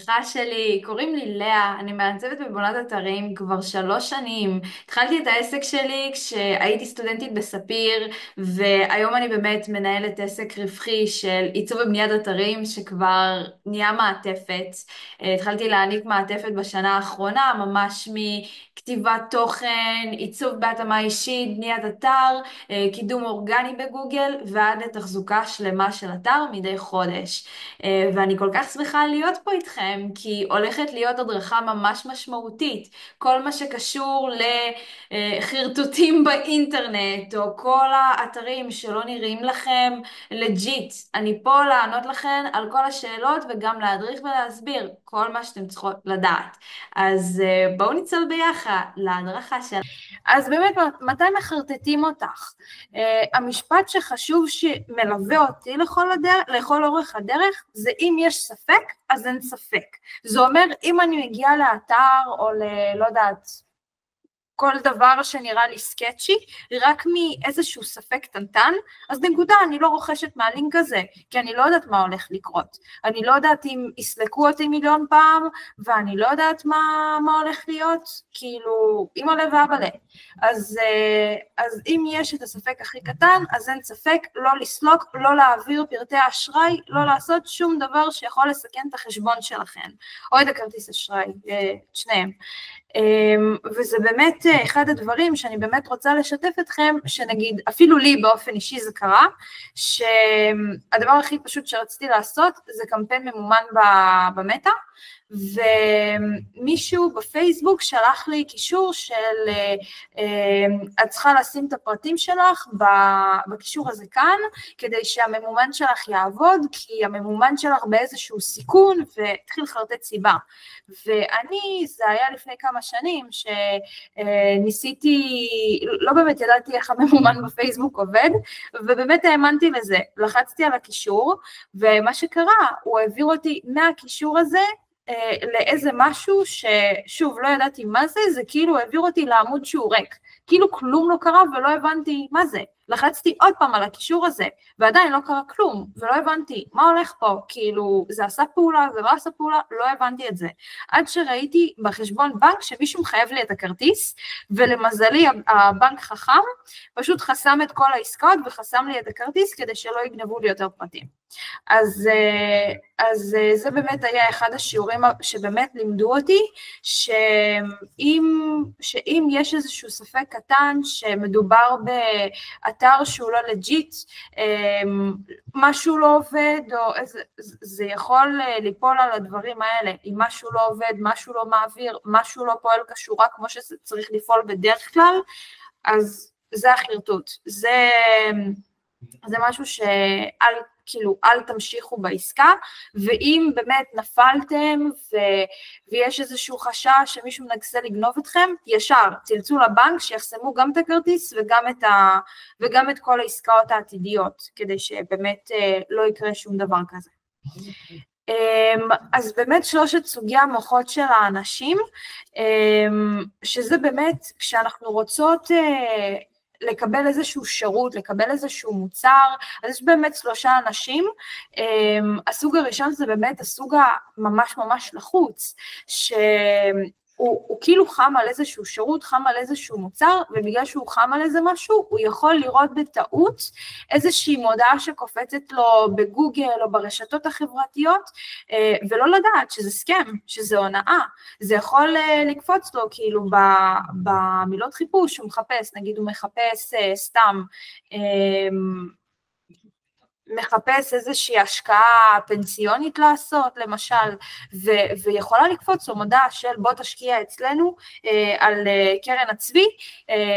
בהצלחה שלי, קוראים לי לאה, אני מעצבת ובונת אתרים כבר 3 שנים. התחלתי את העסק שלי כשהייתי סטודנטית בספיר, והיום אני באמת מנהלת עסק רווחי של עיצוב ובניית אתרים שכבר נהיה מעטפת. התחלתי להעניק מעטפת בשנה האחרונה, ממש מכתיבת תוכן, עיצוב בהתאמה אישית, בניית אתר, קידום אורגני בגוגל, ועד לתחזוקה שלמה של אתר מדי חודש. ואני כל כך שמחה להיות פה איתכם, כי הולכת להיות הדרכה ממש משמעותית. כל מה שקשור לחרטוטים באינטרנט, או כל האתרים שלא נראים לכם לג'יט. אני פה לענות לכם על כל השאלות, וגם להדריך ולהסביר כל מה שאתם צריכות לדעת. אז בואו נצלול ביחד להדרכה שלנו. אז באמת, מתי מחרטטים אותך? המשפט שחשוב שמלווה אותי לכל אורך הדרך, זה אם יש ספק, אז אין ספק. זה אומר, אם אני מגיעה לאתר, או לא יודעת, כל דבר שנראה לי סקצ'י, רק מאיזשהו ספק קטנטן, אז בנקודה אני לא רוכשת מהלינק הזה, כי אני לא יודעת מה הולך לקרות. אני לא יודעת אם יסלקו אותי מיליון פעם, ואני לא יודעת מה הולך להיות, כאילו, אמא לב ואבא לב. אז אם יש את הספק הכי קטן, אז אין ספק לא לסלוק, לא להעביר פרטי אשראי, לא לעשות שום דבר שיכול לסכן את החשבון שלכם, או את הכרטיס אשראי, את שניהם. וזה באמת אחד הדברים שאני באמת רוצה לשתף אתכם, שנגיד אפילו לי באופן אישי זה קרה, שהדבר הכי פשוט שרציתי לעשות זה קמפיין ממומן במטה, ומישהו בפייסבוק שלח לי קישור של את צריכה לשים את הפרטים שלך בקישור הזה כאן, כדי שהממומן שלך יעבוד, כי הממומן שלך באיזשהו סיכון, והתחיל חרטט סיבה. ואני, זה היה לפני כמה שנים, שניסיתי, לא באמת ידעתי איך הממומן בפייסבוק עובד, ובאמת האמנתי לזה, לחצתי על הקישור, ומה שקרה, הוא העביר אותי מהקישור הזה, לאיזה משהו ששוב לא ידעתי מה זה, זה כאילו העביר אותי לעמוד שהוא ריק, כאילו כלום לא קרה ולא הבנתי מה זה, לחצתי עוד פעם על הקישור הזה, ועדיין לא קרה כלום, ולא הבנתי מה הולך פה, כאילו זה עשה פעולה, זה לא עשה פעולה, לא הבנתי את זה, עד שראיתי בחשבון בנק שמישהו מחייב לי את הכרטיס, ולמזלי הבנק חכם, פשוט חסם את כל העסקאות, וחסם לי את הכרטיס, כדי שלא יגנבו לי יותר פרטים. אז זה באמת היה אחד השיעורים שבאמת לימדו אותי, שאם יש איזשהו ספק קטן, שמדובר באתר שהוא לא לג'יט, משהו לא עובד, או זה יכול ליפול על הדברים האלה, אם משהו לא עובד, משהו לא מעביר, משהו לא פועל כשורה כמו שצריך לפעול בדרך כלל, אז זה החרטוט, זה משהו כאילו, אל תמשיכו בעסקה, ואם באמת נפלתם, ויש איזשהו חשש שמישהו מנסה לגנוב אתכם, ישר, צלצו לבנק, שיחסמו גם את הכרטיס, וגם את כל העסקאות העתידיות, כדי שבאמת לא יקרה שום דבר כזה. אז באמת 3 סוגי המוחות של האנשים, שזה באמת, כשאנחנו רוצות לקבל איזשהו שירות, לקבל איזשהו מוצר, אז יש באמת 3 אנשים, הסוג הראשון זה באמת הסוג הממש ממש לחוץ, הוא כאילו חם על איזשהו שירות, חם על איזשהו מוצר, ובגלל שהוא חם על איזה משהו, הוא יכול לראות בטעות איזושהי מודעה שקופצת לו בגוגל או ברשתות החברתיות, ולא לדעת שזה סכם, שזה הונאה. זה יכול לקפוץ לו כאילו במילות חיפוש, הוא מחפש, נגיד הוא מחפש סתם, מחפש איזושהי השקעה פנסיונית לעשות, למשל, ויכולה לקפוץ לו מודעה של בוא תשקיע אצלנו על קרן הצבי,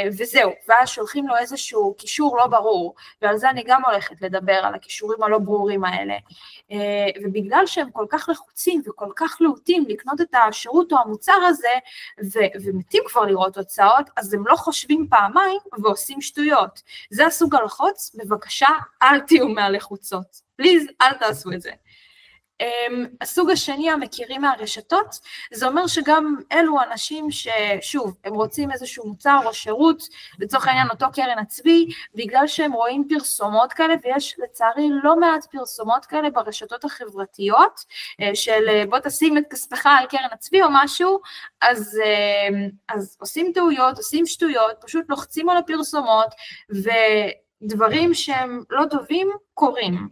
וזהו, ואז שולחים לו איזשהו קישור לא ברור, ועל זה אני גם הולכת לדבר, על הקישורים הלא ברורים האלה, ובגלל שהם כל כך לחוצים וכל כך להוטים לקנות את השירות או המוצר הזה, ומתים כבר לראות תוצאות, אז הם לא חושבים פעמיים ועושים שטויות. זה הסוג הלחוץ, בבקשה, אל תהיו מהלחוצות. פליז, אל תעשו את זה. הסוג השני המכירים מהרשתות, זה אומר שגם אלו אנשים ששוב, הם רוצים איזשהו מוצר או שירות, לצורך העניין אותו קרן הצבי, בגלל שהם רואים פרסומות כאלה, ויש לצערי לא מעט פרסומות כאלה ברשתות החברתיות, של בוא תשים את כספך על קרן הצבי או משהו, אז עושים טעויות, עושים שטויות, פשוט לוחצים על הפרסומות, ודברים שהם לא טובים קורים.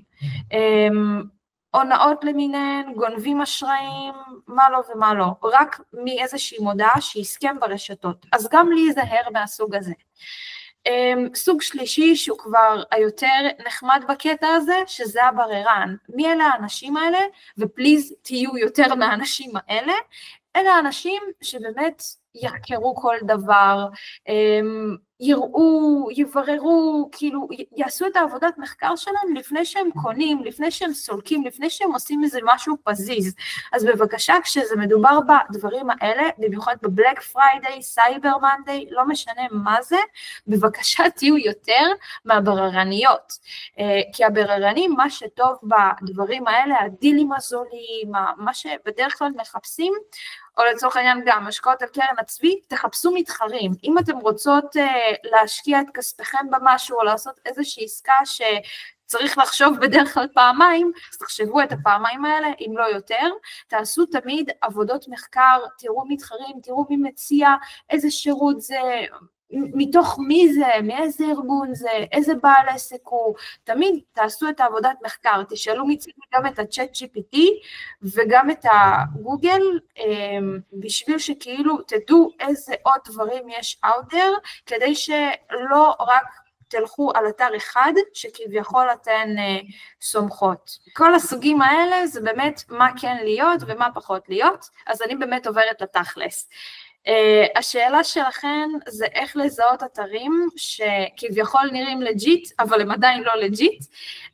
הונאות למיניהן, גונבים אשראים, מה לא ומה לא, רק מאיזושהי מודעה שהסכם ברשתות, אז גם להיזהר מהסוג הזה. סוג שלישי שהוא כבר היותר נחמד בקטע הזה, שזה הבררן. מי אלה האנשים האלה? ופליז תהיו יותר מהאנשים האלה, אלה האנשים שבאמת יחקרו כל דבר, יראו, יבררו, כאילו יעשו את העבודת מחקר שלהם לפני שהם קונים, לפני שהם סולקים, לפני שהם עושים איזה משהו פזיז. אז בבקשה, כשזה מדובר בדברים האלה, במיוחד בבלק פריידיי, סייבר מנדיי, לא משנה מה זה, בבקשה תהיו יותר מהבררניות. כי הבררנים, מה שטוב בדברים האלה, הדילים הזולים, מה שבדרך כלל מחפשים, או לצורך העניין גם, השקעות על קרן הצבי, תחפשו מתחרים. אם אתם רוצות להשקיע את כספכם במשהו, או לעשות איזושהי עסקה שצריך לחשוב בדרך כלל פעמיים, אז תחשבו את הפעמיים האלה, אם לא יותר, תעשו תמיד עבודות מחקר, תראו מתחרים, תראו מי מציע, איזה שירות זה, מתוך מי זה, מאיזה ארגון זה, איזה בעל עסק הוא, תמיד תעשו את העבודת מחקר, תשאלו מצידי גם את הצ'אט GPT וגם את הגוגל, בשביל שכאילו תדעו איזה עוד דברים יש out there, כדי שלא רק תלכו על אתר אחד שכביכול אתן סומכות. כל הסוגים האלה זה באמת מה כן להיות ומה פחות להיות, אז אני באמת עוברת לתכלס. השאלה שלכן זה איך לזהות אתרים שכביכול נראים לג'יט, אבל הם עדיין לא לג'יט,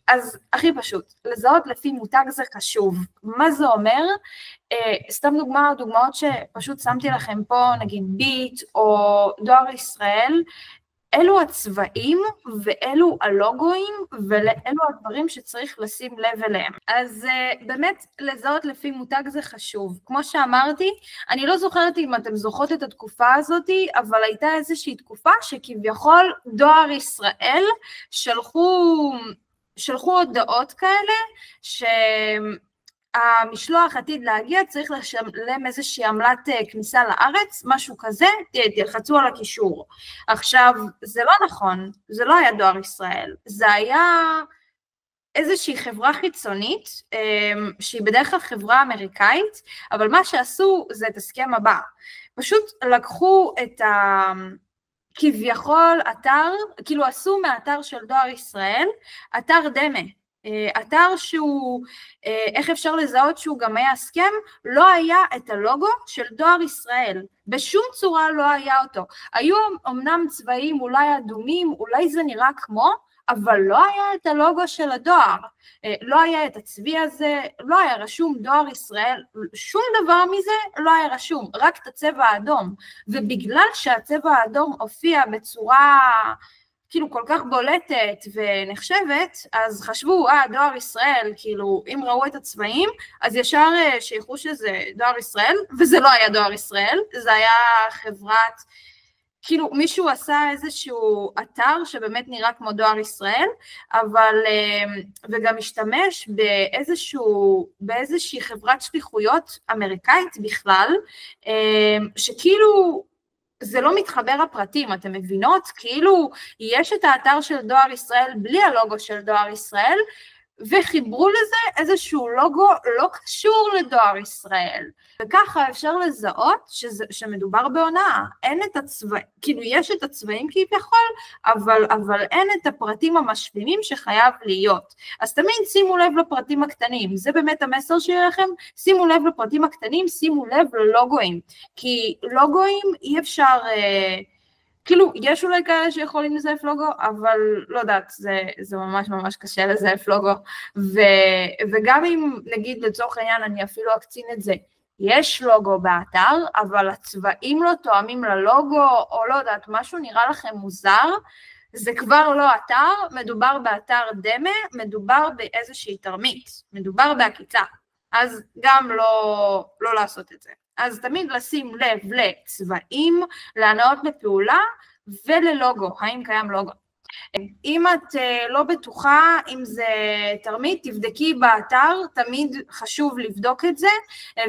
אז הכי פשוט, לזהות לפי מותג זה חשוב. מה זה אומר? סתם דוגמאות שפשוט שמתי לכם פה, נגיד ביט או דואר ישראל, אלו הצבעים ואלו הלוגויים ואלו הדברים שצריך לשים לב אליהם. אז באמת לזהות לפי מותג זה חשוב. כמו שאמרתי, אני לא זוכרת אם אתם זוכרות את התקופה הזאת, אבל הייתה איזושהי תקופה שכביכול דואר ישראל שלחו הודעות כאלה המשלוח עתיד להגיע, צריך לשלם איזושהי עמלת כניסה לארץ, משהו כזה, תלחצו על הקישור. עכשיו, זה לא נכון, זה לא היה דואר ישראל, זה היה איזושהי חברה חיצונית, שהיא בדרך כלל חברה אמריקאית, אבל מה שעשו זה את הסכם הבא, פשוט לקחו את כביכול אתר, כאילו עשו מהאתר של דואר ישראל, אתר דמה, אתר שהוא, איך אפשר לזהות שהוא גם היה הסכם, לא היה את הלוגו של דואר ישראל, בשום צורה לא היה אותו, היו אמנם צבעים אולי אדומים, אולי זה נראה כמו, אבל לא היה את הלוגו של הדואר, לא היה את הצבי הזה, לא היה רשום דואר ישראל, שום דבר מזה לא היה רשום, רק את הצבע האדום, ובגלל שהצבע האדום הופיע בצורה כאילו כל כך בולטת ונחשבת, אז חשבו, דואר ישראל, כאילו אם ראו את הצבעים, אז ישר שייכו שזה דואר ישראל, וזה לא היה דואר ישראל, זה היה חברת, כאילו מישהו עשה איזשהו אתר שבאמת נראה כמו דואר ישראל, אבל, וגם השתמש באיזושהי חברת שליחויות אמריקאית בכלל, שכאילו, זה לא מתחבר הפרטים, אתם מבינות? כאילו יש את האתר של דואר ישראל בלי הלוגו של דואר ישראל, וחיברו לזה איזשהו לוגו לא קשור לדואר ישראל. וככה אפשר לזהות שמדובר בהונאה. אין את הצבעים, כאילו יש את הצבעים כביכול, אבל אין את הפרטים המשלימים שחייב להיות. אז תמיד שימו לב לפרטים הקטנים, זה באמת המסר שלי לכם, שימו לב לפרטים הקטנים, שימו לב ללוגויים, כי לוגויים אי אפשר, כאילו, יש אולי כאלה שיכולים לזייף לוגו, אבל לא יודעת, זה ממש ממש קשה לזייף לוגו, וגם אם נגיד לצורך העניין אני אפילו אקצין את זה, יש לוגו באתר, אבל הצבעים לא תואמים ללוגו, או לא יודעת, משהו נראה לכם מוזר, זה כבר לא אתר, מדובר באתר דמה, מדובר באיזושהי תרמית, מדובר בעקיצה. אז גם לא לעשות את זה. אז תמיד לשים לב לצבעים, להנאות לפעולה וללוגו, האם קיים לוגו. אם את לא בטוחה אם זה תרמית, תבדקי באתר, תמיד חשוב לבדוק את זה,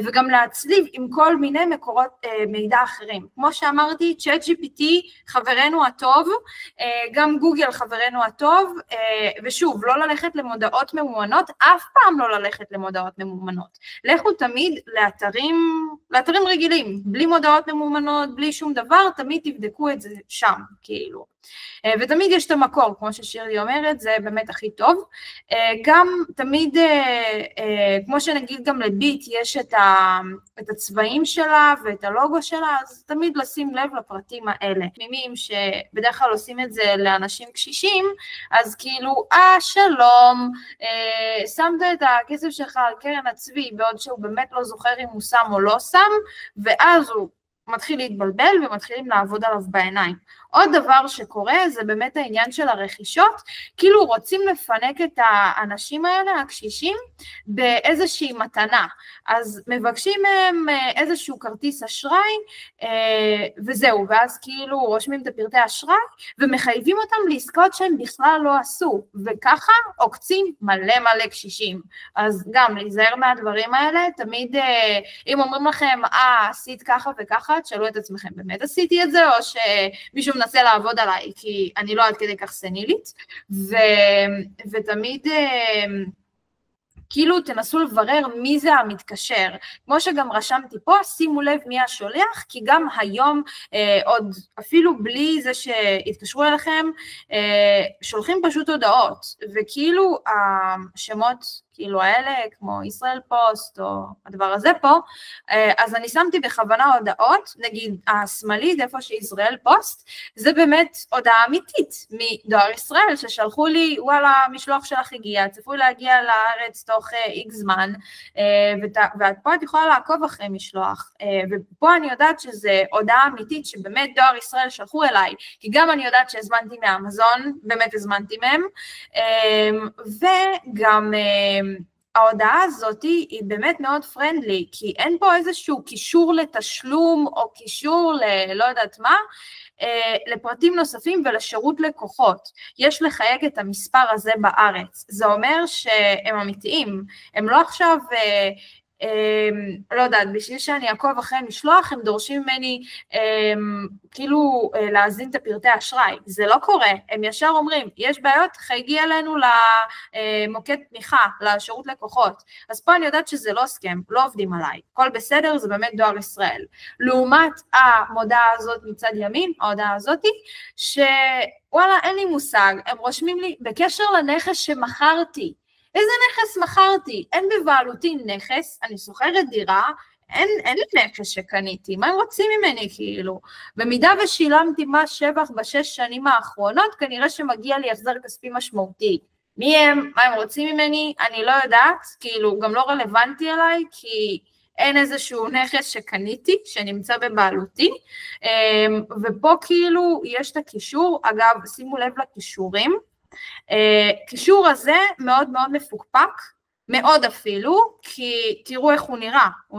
וגם להצליב עם כל מיני מקורות מידע אחרים. כמו שאמרתי, ChatGPT חברנו הטוב, גם גוגל חברנו הטוב, ושוב, לא ללכת למודעות ממומנות, אף פעם לא ללכת למודעות ממומנות. לכו תמיד לאתרים רגילים, בלי מודעות ממומנות, בלי שום דבר, תמיד תבדקו את זה שם, כאילו. ותמיד יש את המקור, כמו ששירלי אומרת, זה באמת הכי טוב. גם תמיד, כמו שנגיד גם לביט, יש את הצבעים שלה ואת הלוגו שלה, אז תמיד לשים לב לפרטים האלה. תמימים שבדרך כלל עושים את זה לאנשים קשישים, אז כאילו, שלום, שמת את הכסף שלך על קרן הצבי, בעוד שהוא באמת לא זוכר אם הוא שם או לא שם, ואז הוא מתחיל להתבלבל ומתחילים לעבוד עליו בעיניים. עוד דבר שקורה זה באמת העניין של הרכישות, כאילו רוצים לפנק את האנשים האלה, הקשישים, באיזושהי מתנה, אז מבקשים מהם איזשהו כרטיס אשראי, וזהו, ואז כאילו רושמים את הפרטי אשראי, ומחייבים אותם לעסקאות שהם בכלל לא עשו, וככה עוקצים מלא קשישים, אז גם להיזהר מהדברים האלה, תמיד אם אומרים לכם, עשית ככה וככה, תשאלו את עצמכם, באמת עשיתי את זה, או שמישהו מנסה לעבוד עליי, כי אני לא עד כדי כך סנילית, ותמיד כאילו תנסו לברר מי זה המתקשר, כמו שגם רשמתי פה, שימו לב מי השולח, כי גם היום, עוד אפילו בלי זה שהתקשרו אליכם, שולחים פשוט הודעות, וכאילו השמות כאילו האלה, כמו ישראל פוסט, או הדבר הזה פה, אז אני שמתי בכוונה הודעות, נגיד השמאלית, איפה שישראל פוסט, זה באמת הודעה אמיתית מדואר ישראל, ששלחו לי, וואלה, משלוח שלך הגיע, צפוי להגיע לארץ תוך X זמן, ופה את יכולה לעקוב אחרי משלוח, ופה אני יודעת שזה הודעה אמיתית, שבאמת דואר ישראל שלחו אליי, כי גם אני יודעת שהזמנתי מאמזון, באמת הזמנתי מהם, וגם ההודעה הזאת היא באמת מאוד פרנדלי, כי אין פה איזשהו קישור לתשלום או קישור לא יודעת מה, לפרטים נוספים ולשירות לקוחות. יש לחייג את המספר הזה בארץ. זה אומר שהם אמיתיים, הם לא עכשיו לא יודעת, בשביל שאני אעקוב אחרי משלוח, הם דורשים ממני כאילו להזין את הפרטי אשראי. זה לא קורה, הם ישר אומרים, יש בעיות, חייגי אלינו למוקד תמיכה, לשירות לקוחות. אז פה אני יודעת שזה לא סכם, לא עובדים עליי. הכל בסדר, זה באמת דואר ישראל. לעומת המודעה הזאת מצד ימין, ההודעה הזאת, שוואלה, אין לי מושג, הם רושמים לי בקשר לנכס שמכרתי. איזה נכס מכרתי? אין בבעלותי נכס, אני שוכרת דירה, אין לי נכס שקניתי, מה הם רוצים ממני כאילו? במידה ושילמתי מה שבח בשש שנים האחרונות, כנראה שמגיע לי החזר כספי משמעותי. מי הם? מה הם רוצים ממני? אני לא יודעת, כאילו גם לא רלוונטי אליי, כי אין איזשהו נכס שקניתי, שנמצא בבעלותי, ופה כאילו יש את הקישור, אגב שימו לב לקישורים, קישור הזה מאוד מאוד מפוקפק, מאוד אפילו, כי תראו איך הוא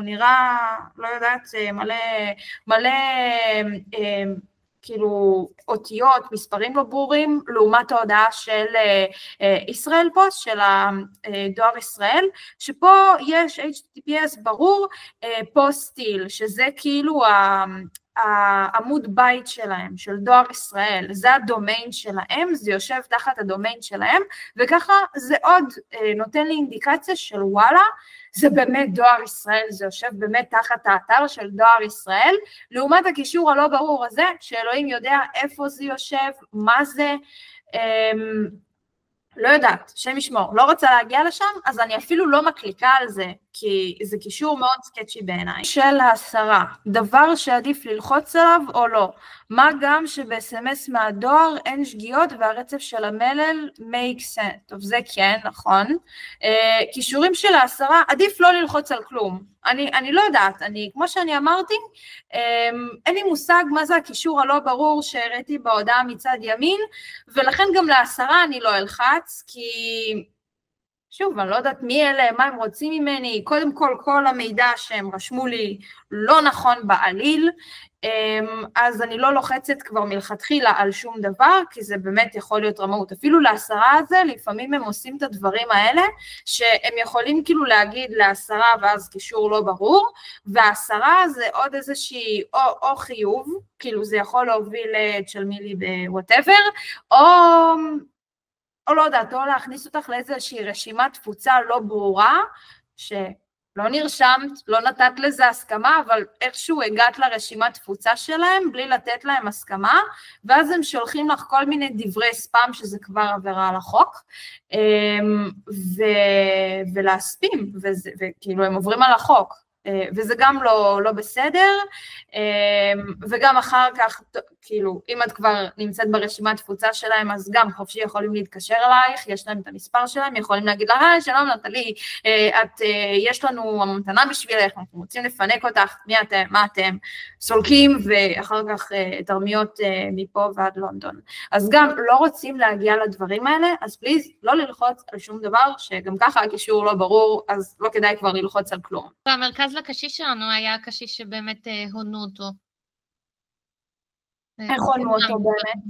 נראה, לא יודעת, מלא כאילו אותיות, מספרים לא ברורים, לעומת ההודעה של ישראל פוסט, של דואר ישראל, שפה יש HTTPS ברור, פוסטיל, שזה כאילו העמוד בית שלהם, של דואר ישראל, זה הדומיין שלהם, זה יושב תחת הדומיין שלהם, וככה זה עוד נותן לי אינדיקציה של וואלה, זה באמת דואר ישראל, זה יושב באמת תחת האתר של דואר ישראל, לעומת הקישור הלא ברור הזה, שאלוהים יודע איפה זה יושב, מה זה, לא יודעת, שם ישמור, לא רוצה להגיע לשם, אז אני אפילו לא מקליקה על זה, כי זה קישור מאוד סקצ'י בעיניי. של ההסרה, דבר שעדיף ללחוץ עליו או לא, מה גם שבסמס מהדואר אין שגיאות והרצף של המלל make sense, טוב זה כן, נכון, קישורים של ההסרה, עדיף לא ללחוץ על כלום, אני לא יודעת, כמו שאני אמרתי, אין לי מושג מה זה הקישור הלא ברור שהראיתי בהודעה מצד ימין, ולכן גם להסרה אני לא אלחץ, כי שוב, אני לא יודעת מי אלה, מה הם רוצים ממני, קודם כל המידע שהם רשמו לי לא נכון בעליל, אז אני לא לוחצת כבר מלכתחילה על שום דבר, כי זה באמת יכול להיות רמאות. אפילו לעשרה הזה, לפעמים הם עושים את הדברים האלה, שהם יכולים כאילו להגיד לעשרה ואז קישור לא ברור, והעשרה זה עוד איזושהי או חיוב, כאילו זה יכול להוביל תשלמי לי בוואטאבר, או לא יודעת, או להכניס אותך לאיזושהי רשימת תפוצה לא ברורה, שלא נרשמת, לא נתת לזה הסכמה, אבל איכשהו הגעת לרשימת תפוצה שלהם, בלי לתת להם הסכמה, ואז הם שולחים לך כל מיני דברי ספאם, שזה כבר עבירה על החוק, ולהספים, וכאילו הם עוברים על החוק. וזה גם לא בסדר, וגם אחר כך, כאילו, אם את כבר נמצאת ברשימת תפוצה שלהם, אז גם חופשי יכולים להתקשר אלייך, יש להם את המספר שלהם, יכולים להגיד לה, היי, שלום נטלי, יש לנו המתנה בשבילך, אנחנו רוצים לפנק אותך, מי אתם, מה אתם, סולקים, ואחר כך תרמיות מפה ועד לונדון. אז גם לא רוצים להגיע לדברים האלה, אז פליז, לא ללחוץ על שום דבר, שגם ככה הקישור לא ברור, אז לא כדאי כבר ללחוץ על כלום. במרכז לקשיש שלנו היה קשיש שבאמת הונו אותו. איך הונו אותו באמת?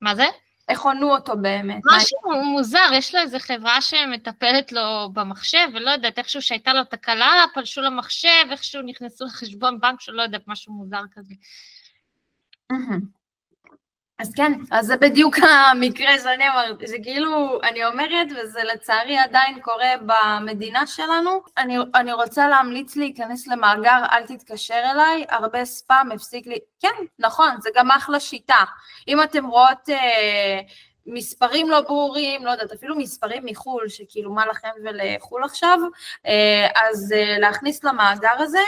מה זה? איך הונו אותו באמת? משהו מוזר, יש לו איזה חברה שמטפלת לו במחשב, ולא יודעת, איכשהו שהייתה לו תקלה, פלשו למחשב, איכשהו נכנסו לחשבון בנק שלא יודעת, משהו מוזר כזה. אז כן, אז זה בדיוק המקרה שאני אומרת, זה כאילו, אני אומרת, וזה לצערי עדיין קורה במדינה שלנו, אני רוצה להמליץ להיכנס למאגר, אל תתקשר אליי, הרבה ספאם הפסיק לי, כן, נכון, זה גם אחלה שיטה, אם אתם רואות מספרים לא ברורים, לא יודעת, אפילו מספרים מחול, שכאילו מה לכם ולחול עכשיו, אז להכניס למאגר הזה,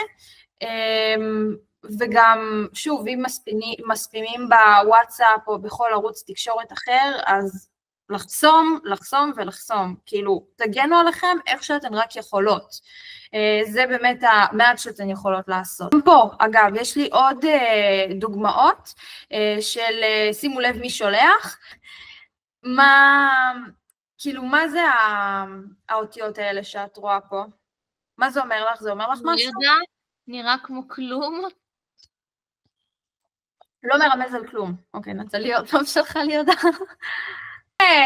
וגם, שוב, אם מספימים בוואטסאפ או בכל ערוץ תקשורת אחר, אז לחסום ולחסום, כאילו, תגנו עליכם איך שאתן רק יכולות. זה באמת המעט שאתן יכולות לעשות. פה, אגב, יש לי עוד דוגמאות של, שימו לב מי שולח, כאילו, מה זה האותיות האלה שאת רואה פה? מה זה אומר לך? זה אומר לך משהו? נראה כמו כלום. לא מרמז על כלום. אוקיי, נטלי, עוד פעם שלך לי הודעה.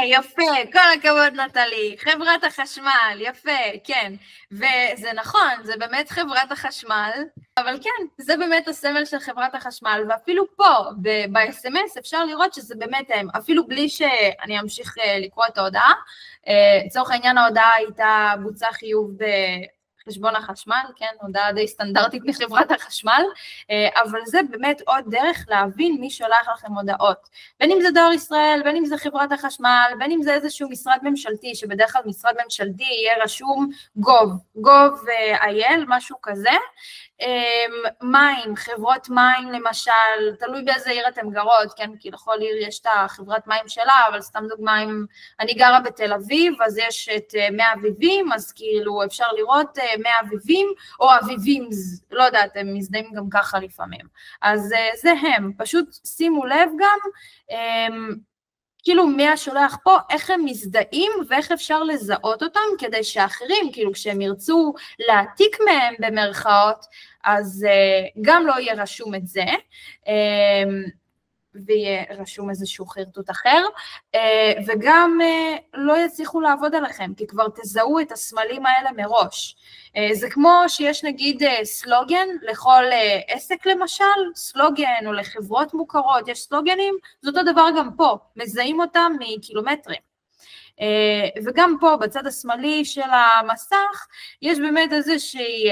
יפה, כל הכבוד נטלי, חברת החשמל, יפה, כן. וזה נכון, זה באמת חברת החשמל, אבל כן, זה באמת הסמל של חברת החשמל, ואפילו פה, ב-SMS אפשר לראות שזה באמת הם, אפילו בלי שאני אמשיך לקרוא את ההודעה, לצורך העניין ההודעה הייתה בוצע חיוב חשבון החשמל, כן, הודעה די סטנדרטית מחברת החשמל, אבל זה באמת עוד דרך להבין מי שולח לכם הודעות, בין אם זה דואר ישראל, בין אם זה חברת החשמל, בין אם זה איזשהו משרד ממשלתי, שבדרך כלל משרד ממשלתי יהיה רשום גוב אייל, משהו כזה, מים, חברות מים למשל, תלוי באיזה עיר אתם גרות, כן, כי לכל עיר יש את החברת מים שלה, אבל סתם דוגמה, אני גרה בתל אביב, אז יש את מי אביבים, אז כאילו אפשר לראות מי אביבים, או אביבים, לא יודעת, הם מזדהים גם ככה לפעמים, אז זה הם, פשוט שימו לב גם, כאילו מי השולח פה, איך הם מזדהים ואיך אפשר לזהות אותם כדי שאחרים, כאילו כשהם ירצו להעתיק מהם במרכאות, אז גם לא יהיה רשום את זה, ויהיה רשום איזשהו חרטוט אחר, וגם לא יצליחו לעבוד עליכם, כי כבר תזהו את הסמלים האלה מראש. זה כמו שיש נגיד סלוגן לכל עסק למשל, סלוגן או לחברות מוכרות, יש סלוגנים, זה אותו דבר גם פה, מזהים אותם מקילומטרים. וגם פה בצד השמאלי של המסך יש באמת איזושהי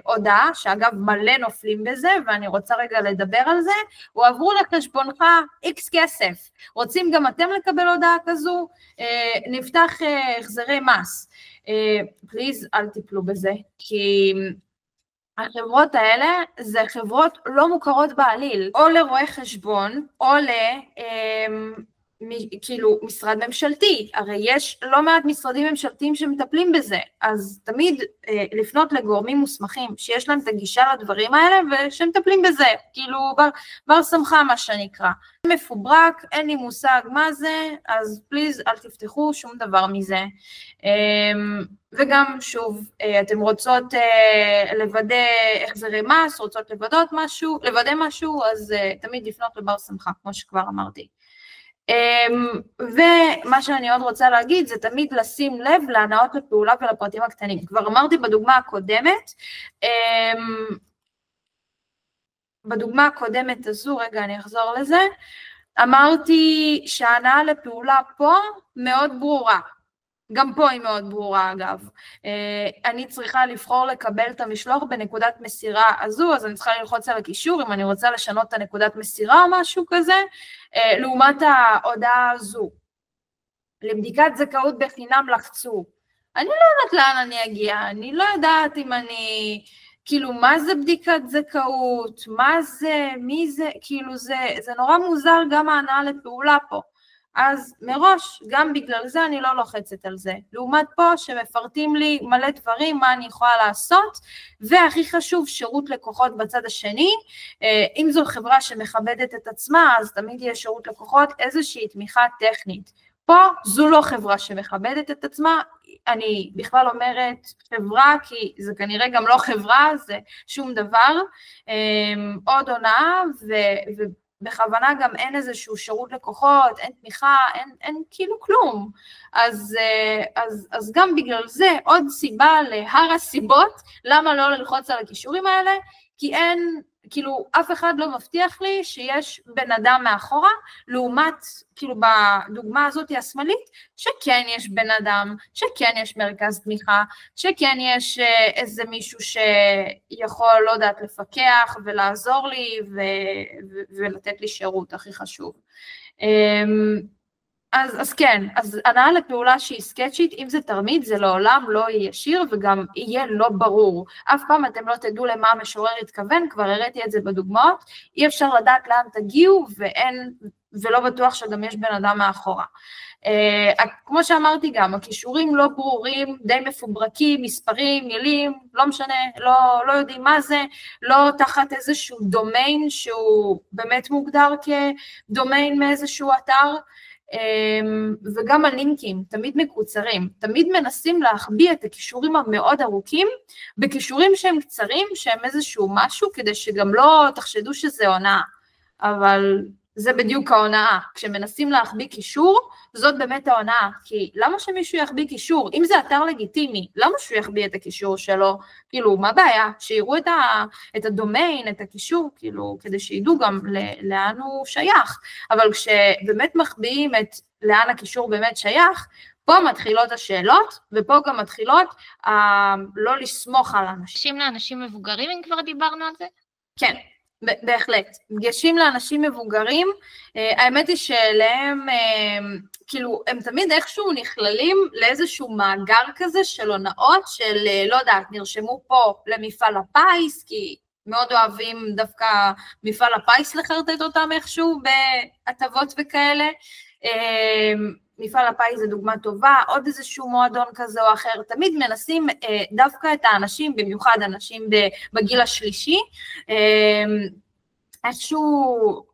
הודעה, שאגב מלא נופלים בזה ואני רוצה רגע לדבר על זה, הועברו לחשבונך X כסף, רוצים גם אתם לקבל הודעה כזו, נפתח החזרי מס, פליז אל תיפלו בזה, כי החברות האלה זה חברות לא מוכרות בעליל, או לרואי חשבון, או כאילו משרד ממשלתי, הרי יש לא מעט משרדים ממשלתיים שמטפלים בזה, אז תמיד לפנות לגורמים מוסמכים שיש להם את הגישה לדברים האלה ושמטפלים בזה, כאילו בר סמכה מה שנקרא. מפוברק, אין לי מושג מה זה, אז פליז אל תפתחו שום דבר מזה. וגם שוב, אתם רוצות לוודא החזרי מס, רוצות לוודא משהו, אז תמיד לפנות לבר סמכה, כמו שכבר אמרתי. ומה שאני עוד רוצה להגיד זה תמיד לשים לב להנאות לפעולה ולפרטים הקטנים. כבר אמרתי בדוגמה הקודמת הזו, רגע אני אחזור לזה, אמרתי שההנאה לפעולה פה מאוד ברורה, גם פה היא מאוד ברורה אגב, אני צריכה לבחור לקבל את המשלוח בנקודת מסירה הזו, אז אני צריכה ללחוץ על הקישור אם אני רוצה לשנות את הנקודת מסירה או משהו כזה, לעומת ההודעה הזו, לבדיקת זכאות בחינם לחצו, אני לא יודעת לאן אני אגיע, אני לא יודעת אם אני, כאילו מה זה בדיקת זכאות, מה זה, מי זה, כאילו זה נורא מוזר גם ההנאה לפעולה פה, אז מראש, גם בגלל זה אני לא לוחצת על זה. לעומת פה שמפרטים לי מלא דברים, מה אני יכולה לעשות, והכי חשוב, שירות לקוחות בצד השני. אם זו חברה שמכבדת את עצמה, אז תמיד יהיה שירות לקוחות, איזושהי תמיכה טכנית. פה זו לא חברה שמכבדת את עצמה, אני בכלל אומרת חברה, כי זה כנראה גם לא חברה, זה שום דבר. עוד הונאה בכוונה גם אין איזשהו שירות לקוחות, אין תמיכה, אין כאילו כלום. אז גם בגלל זה עוד סיבה להר הסיבות, למה לא ללחוץ על הכישורים האלה, כי אין, כאילו אף אחד לא מבטיח לי שיש בן אדם מאחורה, לעומת כאילו בדוגמה הזאת השמאלית, שכן יש בן אדם, שכן יש מרכז תמיכה, שכן יש איזה מישהו שיכול, לא יודעת, לפקח ולעזור לי ולתת לי שירות, הכי חשוב. אז כן, אז הנאה לפעולה שהיא סקצ'ית, אם זה תרמית, זה לעולם לא יהיה ישיר וגם יהיה לא ברור. אף פעם אתם לא תדעו למה המשורר התכוון, כבר הראיתי את זה בדוגמאות, אי אפשר לדעת לאן תגיעו ולא בטוח שגם יש בן אדם מאחורה. כמו שאמרתי גם, הכישורים לא ברורים, די מפוברקים, מספרים, מילים, לא משנה, לא יודעים מה זה, לא תחת איזשהו דומיין שהוא באמת מוגדר כדומיין מאיזשהו אתר, וגם הלינקים תמיד מקוצרים, תמיד מנסים להחביא את הכישורים המאוד ארוכים, בכישורים שהם קצרים, שהם איזשהו משהו, כדי שגם לא תחשדו שזה הונאה, אבל זה בדיוק ההונאה, כשמנסים להחביא קישור, זאת באמת ההונאה, כי למה שמישהו יחביא קישור? אם זה אתר לגיטימי, למה שהוא יחביא את הקישור שלו? כאילו, מה הבעיה? שיראו את הדומיין, את הקישור, כאילו, כדי שידעו גם לאן הוא שייך, אבל כשבאמת מחביאים את לאן הקישור באמת שייך, פה מתחילות השאלות, ופה גם מתחילות לא לסמוך על אנשים. לאנשים מבוגרים, אם כבר דיברנו על זה? כן. בהחלט, דגשים לאנשים מבוגרים, האמת היא שלהם, כאילו, הם תמיד איכשהו נכללים לאיזשהו מאגר כזה של הונאות, של, לא יודעת, נרשמו פה למפעל הפיס, כי מאוד אוהבים דווקא מפעל הפיס לחרטט אותם איכשהו בהטבות וכאלה, מפעל הפיס זה דוגמה טובה, עוד איזשהו מועדון כזה או אחר, תמיד מנסים דווקא את האנשים, במיוחד אנשים בגיל השלישי, איזשהו,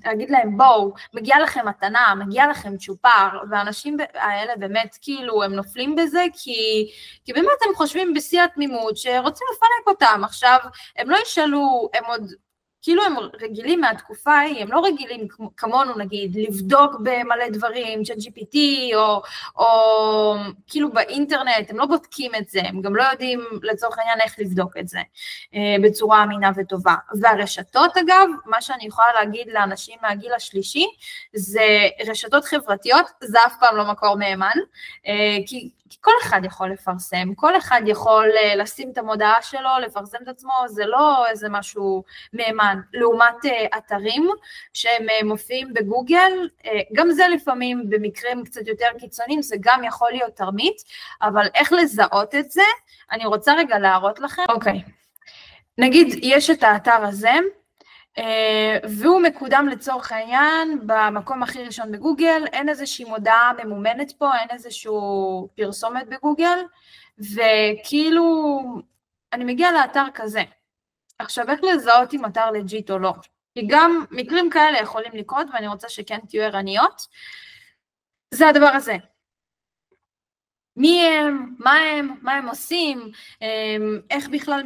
להגיד להם בואו, מגיע לכם מתנה, מגיע לכם צ'ופר, והאנשים האלה באמת כאילו הם נופלים בזה, כי באמת הם חושבים בשיא התמימות שרוצים לפנק אותם, עכשיו הם לא ישאלו, הם עוד, כאילו הם רגילים מהתקופה ההיא, הם לא רגילים כמונו נגיד, לבדוק במלא דברים, ChatGPT או כאילו באינטרנט, הם לא בודקים את זה, הם גם לא יודעים לצורך העניין איך לבדוק את זה בצורה אמינה וטובה. והרשתות אגב, מה שאני יכולה להגיד לאנשים מהגיל השלישי, זה רשתות חברתיות, זה אף פעם לא מקור מהימן, כי כל אחד יכול לפרסם, כל אחד יכול לשים את המודעה שלו, לפרסם את עצמו, זה לא איזה משהו מהימן, לעומת אתרים שהם מופיעים בגוגל, גם זה לפעמים במקרים קצת יותר קיצוניים, זה גם יכול להיות תרמית, אבל איך לזהות את זה, אני רוצה רגע להראות לכם, אוקיי, נגיד יש את האתר הזה, והוא מקודם לצורך העניין במקום הכי ראשון בגוגל, אין איזושהי מודעה ממומנת פה, אין איזשהו פרסומת בגוגל, וכאילו אני מגיעה לאתר כזה. עכשיו, איך לזהות אם אתר לג'יט או לא? כי גם מקרים כאלה יכולים לקרות, ואני רוצה שכן תהיו ערניות. זה הדבר הזה. מי הם, מה הם עושים, איך בכלל,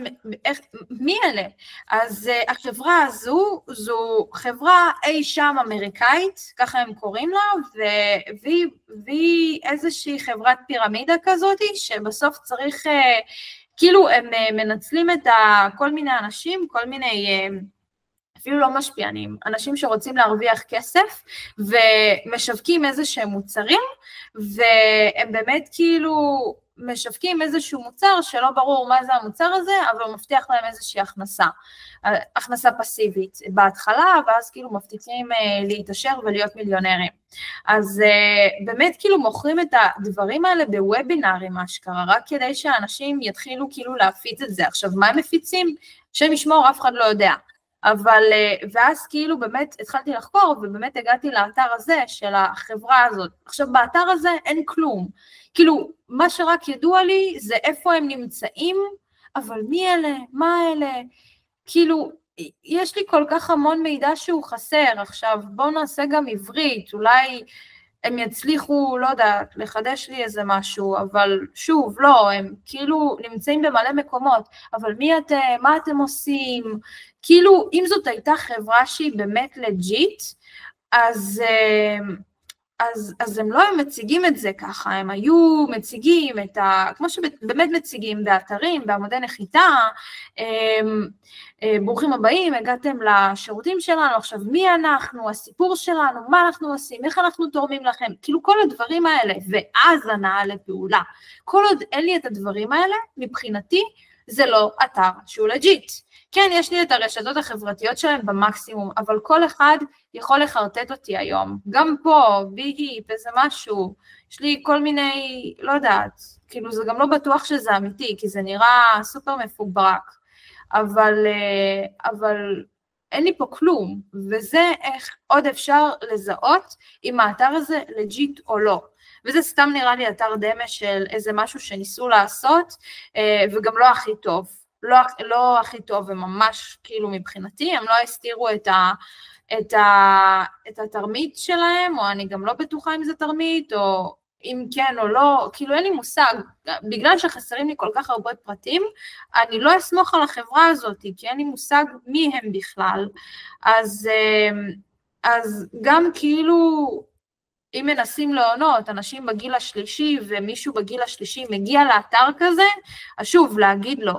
מי אלה? אז החברה הזו, זו חברה אי שם אמריקאית, ככה הם קוראים לה, והיא איזושהי חברת פירמידה כזאת, שבסוף צריך, כאילו הם מנצלים את כל מיני אנשים, כל מיני, אפילו לא משפיענים, אנשים שרוצים להרוויח כסף, ומשווקים איזשהם מוצרים, והם באמת כאילו משווקים איזשהו מוצר, שלא ברור מה זה המוצר הזה, אבל הוא מבטיח להם איזושהי הכנסה פסיבית בהתחלה, ואז כאילו מבטיחים להתעשר ולהיות מיליונרים. אז באמת כאילו מוכרים את הדברים האלה בוובינארים, מה שקרה, רק כדי שאנשים יתחילו כאילו להפיץ את זה. עכשיו, מה הם מפיצים? שם ישמור, אף אחד לא יודע. אבל, ואז כאילו באמת התחלתי לחקור, ובאמת הגעתי לאתר הזה של החברה הזאת. עכשיו, באתר הזה אין כלום. כאילו, מה שרק ידוע לי זה איפה הם נמצאים, אבל מי אלה? מה אלה? כאילו, יש לי כל כך המון מידע שהוא חסר. עכשיו, בואו נעשה גם עברית, אולי הם יצליחו, לא יודעת, לחדש לי איזה משהו, אבל שוב, לא, הם כאילו נמצאים במלא מקומות, אבל מי אתם, מה אתם עושים? כאילו, אם זאת הייתה חברה שהיא באמת לג'יט, אז הם לא היו מציגים את זה ככה, הם היו מציגים את כמו שבאמת מציגים באתרים, בעמודי נחיתה, ברוכים הבאים, הגעתם לשירותים שלנו, עכשיו מי אנחנו, הסיפור שלנו, מה אנחנו עושים, איך אנחנו תורמים לכם, כאילו כל הדברים האלה, ואז הנעה לפעולה. כל עוד אין לי את הדברים האלה, מבחינתי זה לא אתר שהוא לג'יט. כן, יש לי את הרשתות החברתיות שלהם במקסימום, אבל כל אחד יכול לחרטט אותי היום. גם פה, ביגיפ, איזה משהו, יש לי כל מיני, לא יודעת, כאילו זה גם לא בטוח שזה אמיתי, כי זה נראה סופר מפוברק, אבל אין לי פה כלום, וזה איך עוד אפשר לזהות אם האתר הזה לג'יט או לא. וזה סתם נראה לי אתר דמה של איזה משהו שניסו לעשות, וגם לא הכי טוב. לא הכי טוב, וממש כאילו מבחינתי, הם לא הסתירו את התרמית שלהם, או אני גם לא בטוחה אם זה תרמית, או אם כן או לא, כאילו אין לי מושג, בגלל שחסרים לי כל כך הרבה פרטים, אני לא אסמוך על החברה הזאת, כי אין לי מושג מי הם בכלל, אז גם כאילו, אם מנסים לעונות, אנשים בגיל השלישי, ומישהו בגיל השלישי מגיע לאתר כזה, אז שוב, להגיד לו,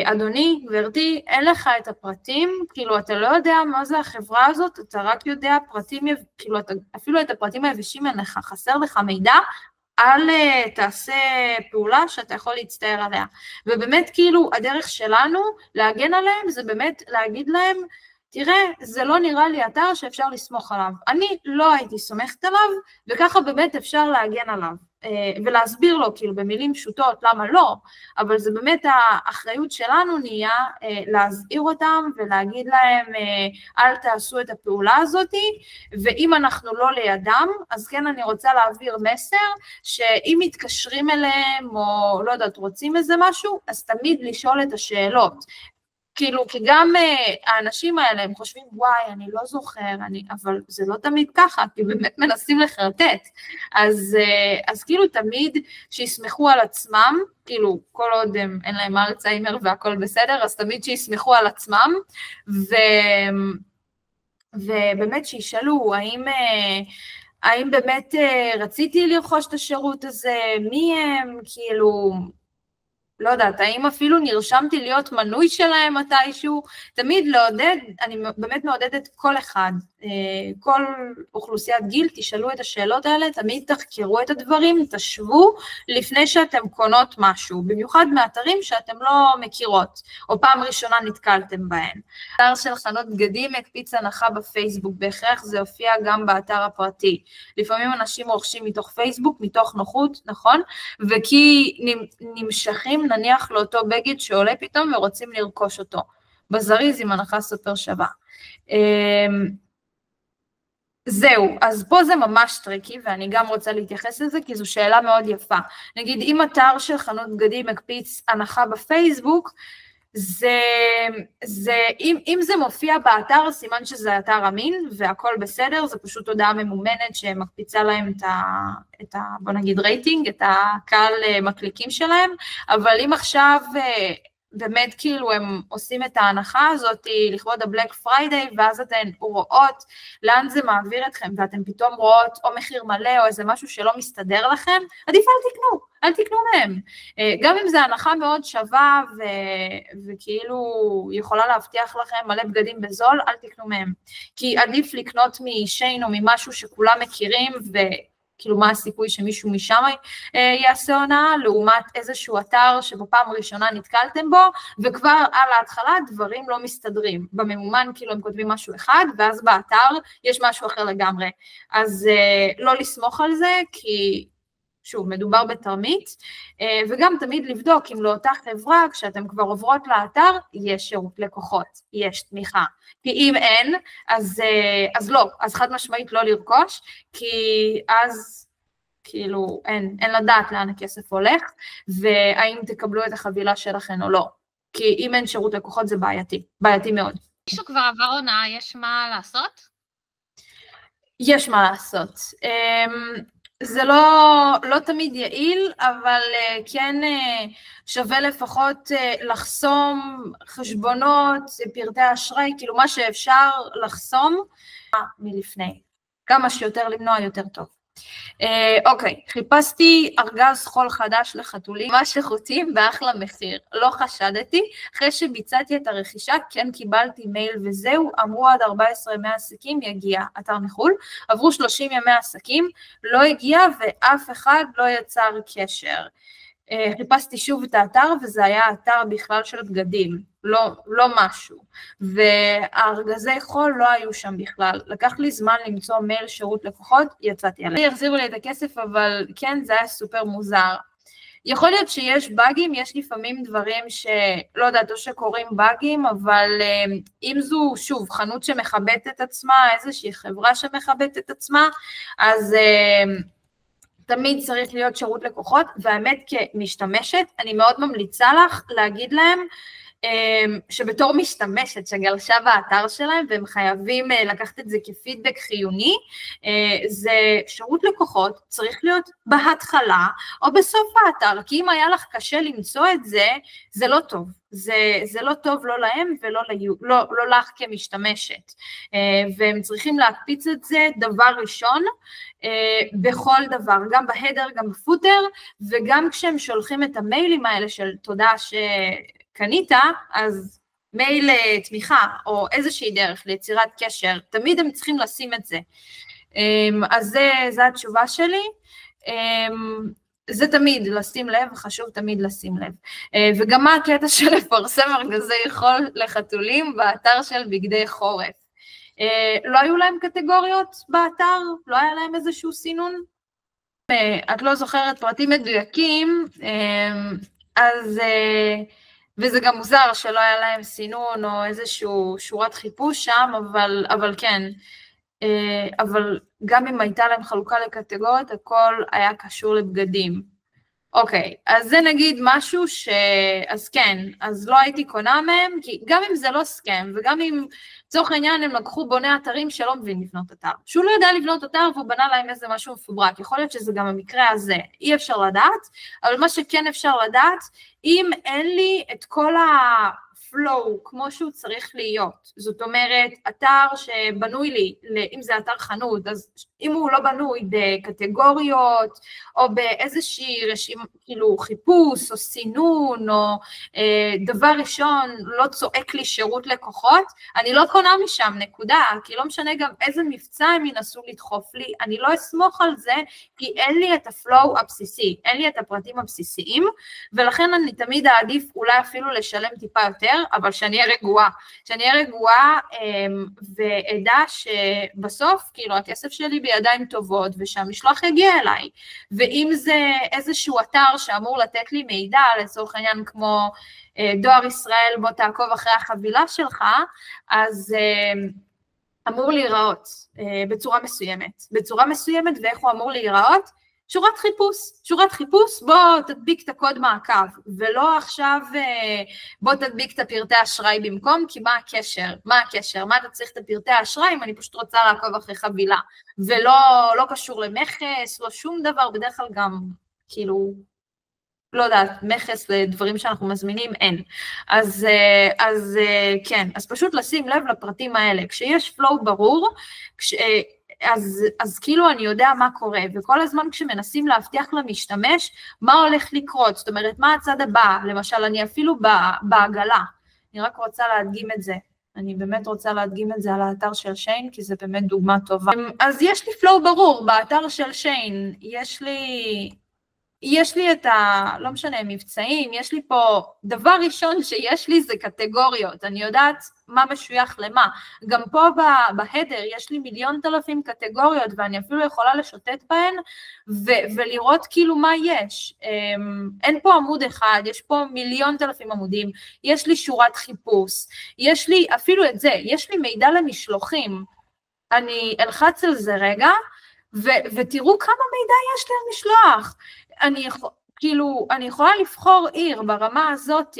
אדוני, גברתי, אין לך את הפרטים, כאילו אתה לא יודע מה זה החברה הזאת, אתה רק יודע פרטים, כאילו אפילו את הפרטים היבשים אין לך, חסר לך מידע, אל תעשה פעולה שאתה יכול להצטער עליה. ובאמת כאילו הדרך שלנו להגן עליהם, זה באמת להגיד להם, תראה, זה לא נראה לי אתר שאפשר לסמוך עליו. אני לא הייתי סומכת עליו, וככה באמת אפשר להגן עליו, ולהסביר לו כאילו במילים פשוטות למה לא, אבל זה באמת האחריות שלנו נהיה להזהיר אותם ולהגיד להם אל תעשו את הפעולה הזאת, ואם אנחנו לא לידם, אז כן אני רוצה להעביר מסר שאם מתקשרים אליהם או לא יודעת רוצים איזה משהו, אז תמיד לשאול את השאלות. כאילו, כי גם האנשים האלה, הם חושבים, וואי, אני לא זוכר, אבל זה לא תמיד ככה, כי באמת מנסים לחרטט. אז כאילו תמיד שיסמכו על עצמם, כאילו, כל עוד אין להם אלצהיימר והכל בסדר, אז תמיד שיסמכו על עצמם, ובאמת שישאלו, האם באמת רציתי לרכוש את השירות הזה, מי הם, כאילו, לא יודעת, האם אפילו נרשמתי להיות מנוי שלהם מתישהו, תמיד לעודד, אני באמת מעודדת כל אחד, כל אוכלוסיית גיל, תשאלו את השאלות האלה, תמיד תחקרו את הדברים, תשוו לפני שאתם קונות משהו, במיוחד מאתרים שאתם לא מכירות, או פעם ראשונה נתקלתם בהן. אתר של חנות בגדים הקפיץ הנחה בפייסבוק, בהכרח זה הופיע גם באתר הפרטי. לפעמים אנשים רוכשים מתוך פייסבוק, מתוך נוחות, נכון? וכי נמשכים נניח לאותו בגד שעולה פתאום ורוצים לרכוש אותו. בזריז עם הנחה סופר שווה. זהו, אז פה זה ממש טריקי, ואני גם רוצה להתייחס לזה, כי זו שאלה מאוד יפה. נגיד, אם אתר של חנות בגדים מקפיץ הנחה בפייסבוק, אם זה מופיע באתר, סימן שזה אתר אמין, והכל בסדר, זה פשוט הודעה ממומנת שמקפיצה להם בוא נגיד רייטינג, את הקהל מקליקים שלהם, אבל אם עכשיו באמת כאילו הם עושים את ההנחה הזאת לכבוד הבלק פריידיי, ואז אתן רואות לאן זה מעביר אתכם, ואתן פתאום רואות או מחיר מלא או איזה משהו שלא מסתדר לכם, עדיף אל תקנו מהם. גם אם זה הנחה מאוד שווה וכאילו יכולה להבטיח לכם מלא בגדים בזול, אל תקנו מהם. כי עדיף לקנות משיין או ממשהו שכולם מכירים כאילו מה הסיכוי שמישהו משם יעשה הונאה, לעומת איזשהו אתר שבפעם הראשונה נתקלתם בו, וכבר על ההתחלה דברים לא מסתדרים. בממומן כאילו הם כותבים משהו אחד, ואז באתר יש משהו אחר לגמרי. אז לא לסמוך על זה, כי שוב, מדובר בתרמית, וגם תמיד לבדוק אם לאותה חברה, כשאתם כבר עוברות לאתר, יש שירות לקוחות, יש תמיכה. כי אם אין, אז לא, אז חד משמעית לא לרכוש, כי אז כאילו אין לדעת לאן הכסף הולך, והאם תקבלו את החבילה שלכם או לא. כי אם אין שירות לקוחות זה בעייתי מאוד. מישהו כבר עבר הונאה, יש מה לעשות? יש מה לעשות. זה לא תמיד יעיל, אבל כן שווה לפחות לחסום חשבונות, פרטי אשראי, כאילו מה שאפשר לחסום מלפני. כמה שיותר למנוע יותר טוב. אוקיי, חיפשתי ארגז חול חדש לחתולים, ממש איכותיים באחלה מחיר, לא חשדתי, אחרי שביצעתי את הרכישה, כן קיבלתי מייל וזהו, אמרו עד 14 ימי עסקים יגיע, אתר מחול, עברו 30 ימי עסקים, לא הגיע ואף אחד לא יצר קשר. חיפשתי שוב את האתר וזה היה אתר בכלל של בגדים, לא משהו, והארגזי חול לא היו שם בכלל, לקח לי זמן למצוא מייל שירות לקוחות, יצאתי עליהם. יחזירו לי את הכסף, אבל כן זה היה סופר מוזר. יכול להיות שיש באגים, יש לפעמים דברים שלא יודעת או שקוראים באגים, אבל אם זו שוב חנות שמכבדת את עצמה, איזושהי חברה שמכבדת את עצמה, אז תמיד צריך להיות שירות לקוחות, והאמת כמשתמשת, אני מאוד ממליצה לך להגיד להם, שבתור משתמשת שגלשה באתר שלהם, והם חייבים לקחת את זה כפידבק חיוני, זה שירות לקוחות צריך להיות בהתחלה, או בסוף האתר, כי אם היה לך קשה למצוא את זה, זה לא טוב. זה לא טוב לא להם ולא לך כמשתמשת, והם צריכים להקפיץ את זה דבר ראשון, בכל דבר, גם בהדר, גם בפוטר, וגם כשהם שולחים את המיילים האלה של תודה שקנית, אז מייל תמיכה, או איזושהי דרך ליצירת קשר, תמיד הם צריכים לשים את זה. אז זה התשובה שלי, זה תמיד לשים לב, חשוב תמיד לשים לב. וגם מה הקטע של לפרסם ארגזי חול לחתולים באתר של בגדי חורף? לא היו להם קטגוריות באתר? לא היה להם איזשהו סינון? את לא זוכרת פרטים מדויקים, אז, וזה גם מוזר שלא היה להם סינון או איזשהו שורת חיפוש שם, אבל כן, אבל גם אם הייתה להם חלוקה לקטגוריות, הכל היה קשור לבגדים. אוקיי, אז זה נגיד משהו אז כן, אז לא הייתי קונה מהם, כי גם אם זה לא סקם, וגם אם צורך העניין הם לקחו בוני אתרים שלא מבין לבנות אתר, שהוא לא יודע לבנות אתר והוא בנה להם איזה משהו מפוברק, יכול להיות שזה גם המקרה הזה, אי אפשר לדעת, אבל מה שכן אפשר לדעת, אם אין לי את כל flow כמו שהוא צריך להיות, זאת אומרת, אתר שבנוי לי, אם זה אתר חנות, אז אם הוא לא בנוי בקטגוריות, או באיזושהי רשימה, כאילו חיפוש, או סינון, או דבר ראשון, לא צועק לי שירות לקוחות, אני לא קונה משם, נקודה, כי לא משנה גם איזה מבצע הם ינסו לדחוף לי, אני לא אסמוך על זה, כי אין לי את הפלואו הבסיסי, אין לי את הפרטים הבסיסיים, ולכן אני תמיד אעדיף אולי אפילו לשלם טיפה יותר, אבל שאני אהיה רגועה, שאני אהיה רגועה ועדע שבסוף, כאילו, הכסף שלי בידיים טובות, ושהמשלוח יגיע אליי, ואם זה איזשהו אתר שאמור לתת לי מידע, לצורך העניין כמו דואר ישראל, בוא תעקוב אחרי החבילה שלך, אז אמור להיראות בצורה מסוימת, ואיך הוא אמור להיראות? שורת חיפוש, בוא תדביק את הקוד מעקב, ולא עכשיו בוא תדביק את הפרטי האשראי במקום, כי מה הקשר? מה אתה צריך את הפרטי האשראי אם אני פשוט רוצה לעקוב אחרי חבילה, ולא קשור למכס, לא שום דבר, בדרך כלל גם כאילו, לא יודעת, מכס לדברים שאנחנו מזמינים, אין. אז כן, אז פשוט לשים לב לפרטים האלה, כשיש פלואו ברור, אז כאילו אני יודע מה קורה, וכל הזמן כשמנסים להבטיח למשתמש, מה הולך לקרות, זאת אומרת, מה הצד הבא, למשל, אני אפילו בעגלה, אני רק רוצה להדגים את זה, אני באמת רוצה להדגים את זה על האתר של שיין, כי זה באמת דוגמה טובה. אז יש לי פלואו ברור, באתר של שיין, יש לי את לא משנה, מבצעים, יש לי פה, דבר ראשון שיש לי זה קטגוריות, אני יודעת מה משוייך למה, גם פה בהדר יש לי 1,000,000 קטגוריות, ואני אפילו יכולה לשוטט בהן, ולראות כאילו מה יש, אין פה עמוד אחד, יש פה 1,000,000 עמודים, יש לי שורת חיפוש, יש לי אפילו את זה, יש לי מידע למשלוחים, אני אלחץ על זה רגע, ותראו כמה מידע יש לי על משלוח, אני יכולה לבחור עיר ברמה הזאת,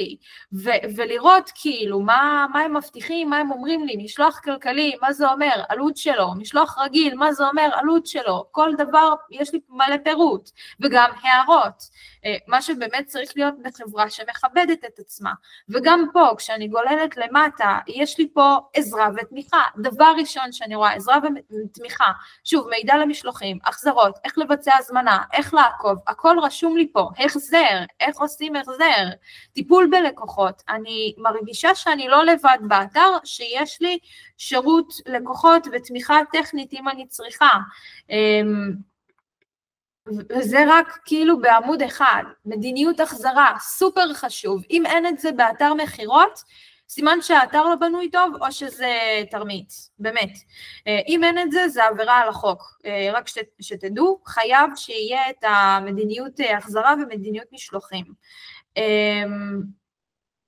ולראות כאילו מה הם מבטיחים, מה הם אומרים לי, משלוח כלכלי, מה זה אומר, עלות שלו, משלוח רגיל, מה זה אומר, עלות שלו, כל דבר יש לי מלא פירוט, וגם הערות, מה שבאמת צריך להיות בחברה שמכבדת את עצמה, וגם פה כשאני גוללת למטה, יש לי פה עזרה ותמיכה, דבר ראשון שאני רואה, עזרה ותמיכה, שוב, מידע למשלוחים, החזרות, איך לבצע הזמנה, איך לעקוב, הכל רשום לי פה, החזר, איך עושים החזר, טיפול בלקוחות, אני מרגישה שאני לא לבד באתר, שיש לי שירות לקוחות ותמיכה טכנית אם אני צריכה, וזה רק כאילו בעמוד אחד, מדיניות החזרה, סופר חשוב, אם אין את זה באתר מחירות, סימן שהאתר לא בנוי טוב או שזה תרמית, באמת. אם אין את זה, זה עבירה על החוק. רק שתדעו, חייב שיהיה את המדיניות החזרה ומדיניות משלוחים.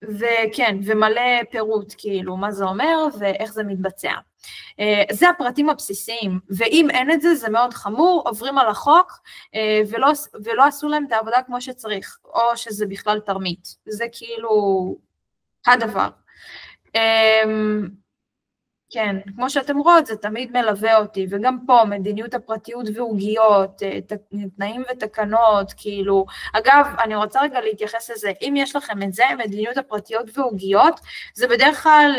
וכן, ומלא פירוט כאילו, מה זה אומר ואיך זה מתבצע. זה הפרטים הבסיסיים, ואם אין את זה, זה מאוד חמור, עוברים על החוק, ולא עשו להם את העבודה כמו שצריך, או שזה בכלל תרמית. זה כאילו הדבר. כן, כמו שאתם רואות, זה תמיד מלווה אותי, וגם פה מדיניות הפרטיות ועוגיות, תנאים ותקנות, כאילו, אגב, אני רוצה רגע להתייחס לזה, אם יש לכם את זה, מדיניות הפרטיות ועוגיות, זה בדרך כלל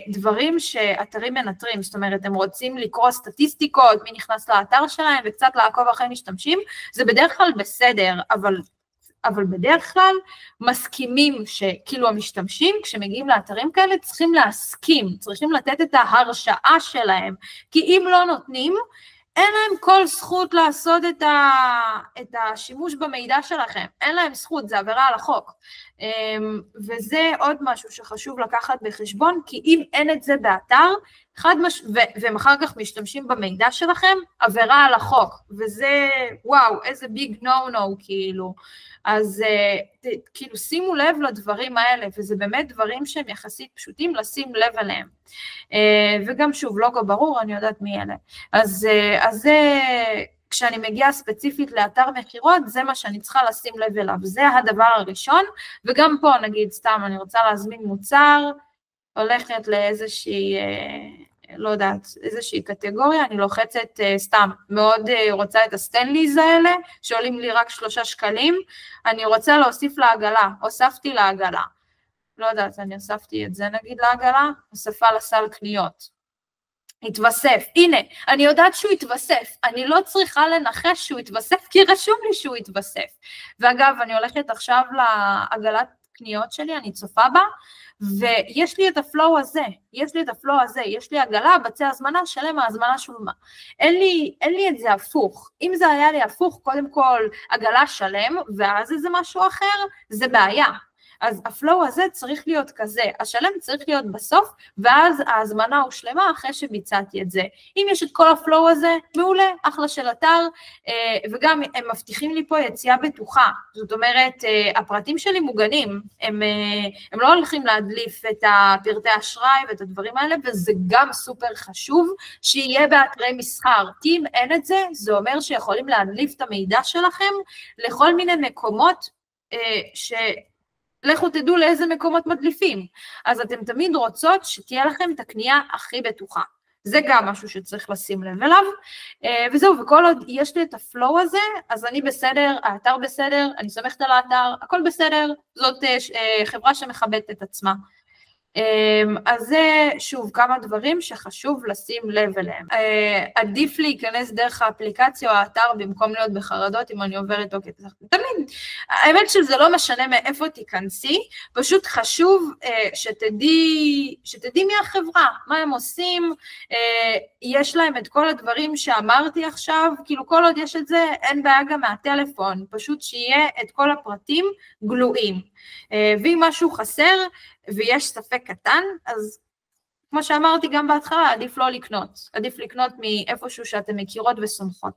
דברים שאתרים מנטרים, זאת אומרת, הם רוצים לקרוא סטטיסטיקות, מי נכנס לאתר שלהם, וקצת לעקוב אחרי משתמשים, זה בדרך כלל בסדר, אבל בדרך כלל מסכימים שכאילו המשתמשים, כשמגיעים לאתרים כאלה, צריכים להסכים, צריכים לתת את ההרשאה שלהם, כי אם לא נותנים, אין להם כל זכות לעשות את השימוש במידע שלכם, אין להם זכות, זה עבירה על החוק, וזה עוד משהו שחשוב לקחת בחשבון, כי אם אין את זה באתר, והם אחר כך משתמשים במידע שלכם, עבירה על החוק, וזה, וואו, איזה ביג נו-נו, כאילו, אז כאילו שימו לב לדברים האלה, וזה באמת דברים שהם יחסית פשוטים לשים לב עליהם, וגם שוב, לוגו ברור, אני יודעת מי אלה, אז זה, כשאני מגיעה ספציפית לאתר מחירות, זה מה שאני צריכה לשים לב אליו, זה הדבר הראשון, וגם פה נגיד סתם, אני רוצה להזמין מוצר, הולכת לאיזושהי, לא יודעת, איזושהי קטגוריה, אני לוחצת סתם, מאוד רוצה את הסטנליז האלה, שעולים לי רק 3 שקלים, אני רוצה להוסיף לעגלה, הוספתי לעגלה, לא יודעת, אני הוספתי את זה נגיד לעגלה, הוספה לסל קניות, התווסף, הנה, אני יודעת שהוא התווסף, אני לא צריכה לנחש שהוא התווסף, כי רשום לי שהוא התווסף, ואגב, אני הולכת עכשיו לעגלת קניות שלי, אני צופה בה, ויש לי את הפלואו הזה, יש לי עגלה, בצע הזמנה, שלם ההזמנה שולמה. אין לי את זה הפוך. אם זה היה לי הפוך, קודם כל עגלה שלם, ואז איזה משהו אחר, זה בעיה. אז הפלואו הזה צריך להיות כזה, השלם צריך להיות בסוף, ואז ההזמנה הושלמה אחרי שביצעתי את זה. אם יש את כל הפלואו הזה, מעולה, אחלה של אתר, וגם הם מבטיחים לי פה יציאה בטוחה, זאת אומרת, הפרטים שלי מוגנים, הם לא הולכים להדליף את הפרטי אשראי ואת הדברים האלה, וזה גם סופר חשוב שיהיה באתרי מסחר, כי אם אין את זה, זה אומר שיכולים להדליף את המידע שלכם לכל מיני מקומות לכו תדעו לאיזה מקומות מדליפים, אז אתם תמיד רוצות שתהיה לכם את הקנייה הכי בטוחה. זה גם משהו שצריך לשים לב אליו, וזהו, וכל עוד יש לי את הפלואו הזה, אז אני בסדר, האתר בסדר, אני סומכת על האתר, הכל בסדר, זאת חברה שמכבדת את עצמה. אז זה שוב כמה דברים שחשוב לשים לב אליהם. עדיף להיכנס דרך האפליקציה או האתר במקום להיות בחרדות אם אני עוברת אוקיי. תמיד, האמת שזה לא משנה מאיפה תיכנסי, פשוט חשוב שתדעי מי החברה, מה הם עושים, יש להם את כל הדברים שאמרתי עכשיו, כאילו כל עוד יש את זה, אין בעיה גם מהטלפון, פשוט שיהיה את כל הפרטים גלויים. ואם משהו חסר, ויש ספק קטן, אז כמו שאמרתי גם בהתחלה, עדיף לא לקנות. עדיף לקנות מאיפשהו שאתם מכירות וסומכות.